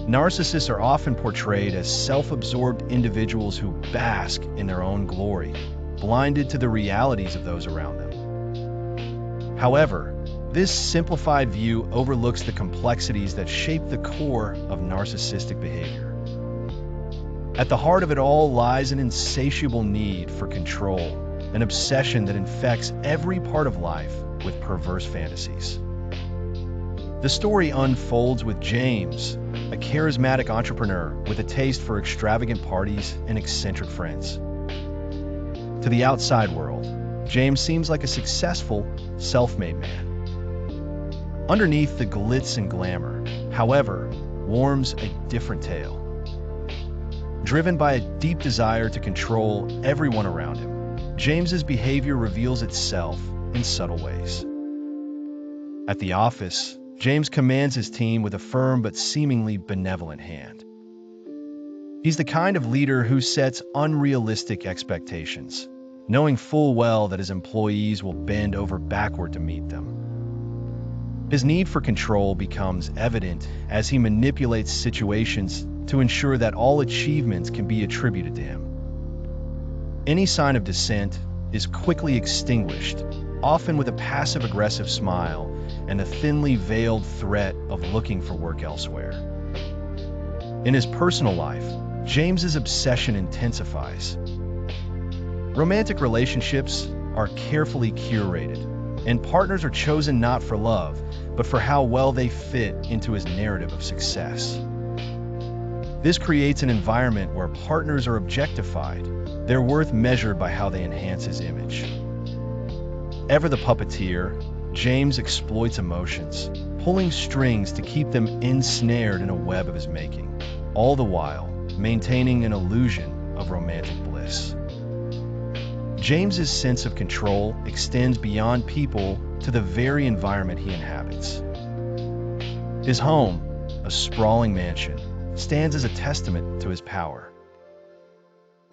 Narcissists are often portrayed as self-absorbed individuals who bask in their own glory, blinded to the realities of those around them. However, this simplified view overlooks the complexities that shape the core of narcissistic behavior. At the heart of it all lies an insatiable need for control, an obsession that infects every part of life with perverse fantasies. The story unfolds with James, a charismatic entrepreneur with a taste for extravagant parties and eccentric friends. To the outside world, James seems like a successful, self-made man. Underneath the glitz and glamour, however, warms a different tale. Driven by a deep desire to control everyone around him, James's behavior reveals itself in subtle ways. At the office, James commands his team with a firm but seemingly benevolent hand. He's the kind of leader who sets unrealistic expectations, knowing full well that his employees will bend over backward to meet them. His need for control becomes evident as he manipulates situations to ensure that all achievements can be attributed to him. Any sign of dissent is quickly extinguished, often with a passive-aggressive smile and a thinly veiled threat of looking for work elsewhere. In his personal life, James's obsession intensifies. Romantic relationships are carefully curated, and partners are chosen not for love, but for how well they fit into his narrative of success. This creates an environment where partners are objectified, their worth measured by how they enhance his image. Ever the puppeteer, James exploits emotions, pulling strings to keep them ensnared in a web of his making, all the while maintaining an illusion of romantic bliss. James's sense of control extends beyond people to the very environment he inhabits. His home, a sprawling mansion, stands as a testament to his power.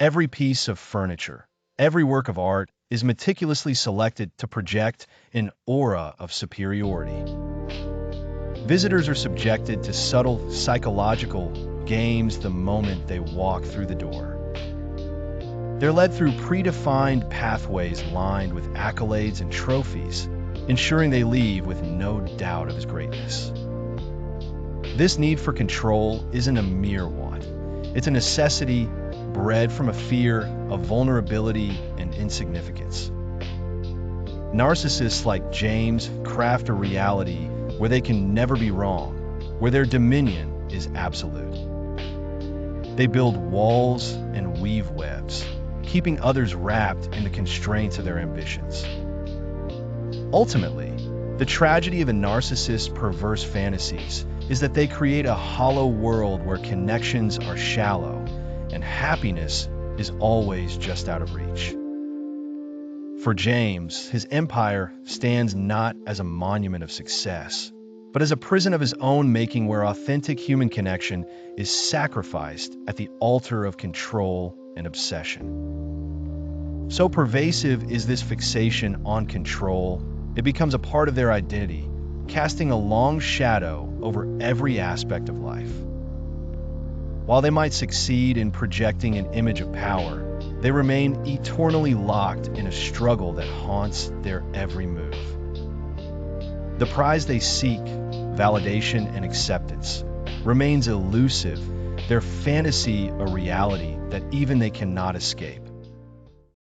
Every piece of furniture, every work of art is meticulously selected to project an aura of superiority. Visitors are subjected to subtle psychological games the moment they walk through the door. They're led through predefined pathways lined with accolades and trophies, ensuring they leave with no doubt of his greatness. This need for control isn't a mere want. It's a necessity bred from a fear of vulnerability and insignificance. Narcissists like James craft a reality where they can never be wrong, where their dominion is absolute. They build walls and weave webs, keeping others wrapped in the constraints of their ambitions. Ultimately, the tragedy of a narcissist's perverse fantasies is that they create a hollow world where connections are shallow and happiness is always just out of reach. For James, his empire stands not as a monument of success, but as a prison of his own making where authentic human connection is sacrificed at the altar of control and obsession. So pervasive is this fixation on control, it becomes a part of their identity, casting a long shadow over every aspect of life. While they might succeed in projecting an image of power, they remain eternally locked in a struggle that haunts their every move. The prize they seek, validation and acceptance, remains elusive, their fantasy a reality that even they cannot escape.